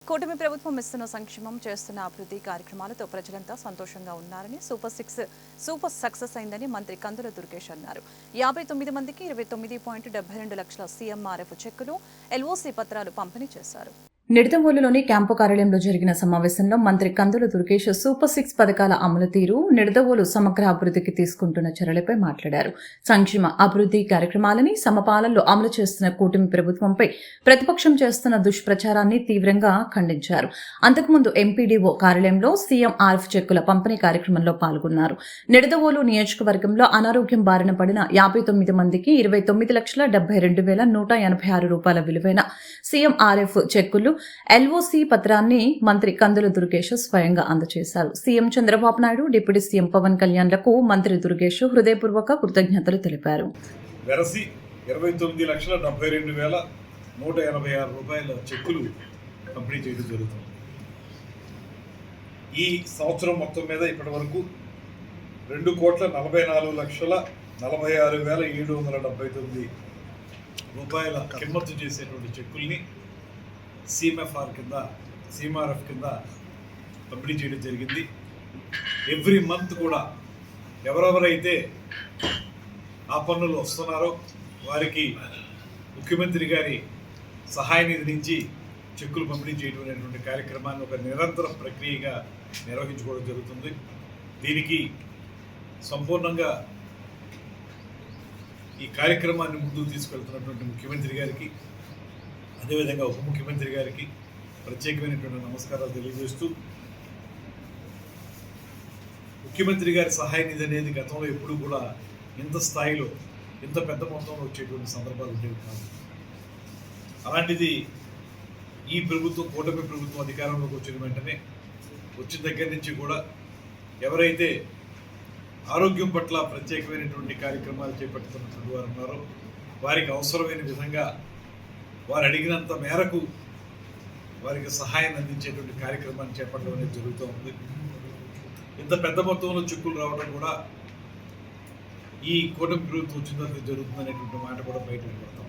కూటమి ప్రభుత్వం ఇస్తున్న సంక్షేమం చేస్తున్న అభివృద్ధి కార్యక్రమాలతో ప్రజలంతా సంతోషంగా ఉన్నారని సూపర్ సక్సెస్ అయిందని మంత్రి కందుల దుర్గేష్ అన్నారు. 59 మందికి 29.72 లక్షల సీఎంఆర్ఎఫ్ చెక్కులు, ఎల్ఓసీ పత్రాలు పంపిణీ చేశారు. నిడదవోలులోని క్యాంపు కార్యాలయంలో జరిగిన సమావేశంలో మంత్రి కందుల దుర్గేష్ సూపర్ 6 పథకాల అమలు తీరు, నిడదవోలు సమగ్ర అభివృద్ధికి తీసుకుంటున్న చర్యలపై మాట్లాడారు. సంక్షేమ అభివృద్ధి కార్యక్రమాలని సమపాలనలో అమలు చేస్తున్న కూటమి ప్రభుత్వంపై ప్రతిపక్షం చేస్తున్న దుష్ప్రచారాన్ని తీవ్రంగా ఖండించారు. అంతకుముందు ఎంపీడీఓ కార్యాలయంలో సీఎంఆర్ఎఫ్ చెక్కుల పంపిణీ కార్యక్రమంలో పాల్గొన్నారు. నిడదవోలు నియోజకవర్గంలో అనారోగ్యం బారిన పడిన 59 మందికి 29,72,186 రూపాయల విలువైన సీఎంఆర్ఎఫ్ చెక్కులు, ఎల్ఓసీ పత్రాన్ని మంత్రి కందుల దుర్గేష్ స్వయంగా అందజేశారు. CM Chandrababu Naidu, deputy CM Pavan కళ్యాణ్లకు మంత్రి దుర్గేష్ హృదయపూర్వక కృతజ్ఞతలు తెలిపారు. 29,72,186 రూపాయల చెక్కులు పంపిణీ చేయడం జరుగుతుంది. ఈ సంవత్సరం మొత్తం మీద ఇప్పటి వరకు 2,44,46,779 రూపాయల కిమ్మత్తు చేసేటువంటి చెక్కుల్ని సీఎంఆర్ఎఫ్ కింద పంపిణీ చేయడం జరిగింది. ఎవ్రీ మంత్ కూడా ఎవరెవరైతే ఆ పన్నులు వస్తున్నారో వారికి ముఖ్యమంత్రి గారి సహాయ నిధి నుంచి చెక్కులు పంపిణీ చేయడం అనేటువంటి కార్యక్రమాన్ని ఒక నిరంతర ప్రక్రియగా నిర్వహించుకోవడం జరుగుతుంది. దీనికి సంపూర్ణంగా ఈ కార్యక్రమాన్ని ముందుకు తీసుకెళ్తున్నటువంటి ముఖ్యమంత్రి గారికి, అదేవిధంగా ఉప ముఖ్యమంత్రి గారికి ప్రత్యేకమైనటువంటి నమస్కారాలు తెలియజేస్తూ, ముఖ్యమంత్రి గారి సహాయ నిధి అనేది గతంలో ఎప్పుడు కూడా ఇంత స్థాయిలో ఇంత పెద్ద మొత్తంలో వచ్చేటువంటి సందర్భాలు ఉండేవి కాదు. అలాంటిది ఈ ప్రభుత్వం, కూటమి ప్రభుత్వం అధికారంలోకి వచ్చిన వెంటనే వచ్చిన దగ్గర నుంచి కూడా ఎవరైతే ఆరోగ్యం పట్ల ప్రత్యేకమైనటువంటి కార్యక్రమాలు చేపడుతున్నటువంటి వారు ఉన్నారో వారికి అవసరమైన విధంగా వారు అడిగినంత మేరకు వారికి సహాయం అందించేటువంటి కార్యక్రమాన్ని చేపట్టడం అనేది జరుగుతూ ఉంది. ఇంత పెద్ద మొత్తంలో చెక్కులు రావడం కూడా ఈ కూటమి ప్రభుత్వం వచ్చిన తర్వాత జరుగుతుందనేటువంటి మాట కూడా బయట పడతాం.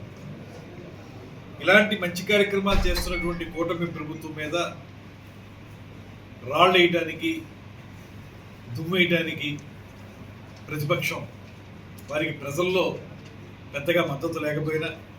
ఇలాంటి మంచి కార్యక్రమాలు చేస్తున్నటువంటి కూటమి ప్రభుత్వం మీద రాళ్ళు వేయడానికి, దుమ్ము వేయడానికి ప్రతిపక్షం వారికి ప్రజల్లో పెద్దగా మద్దతు లేకపోయినా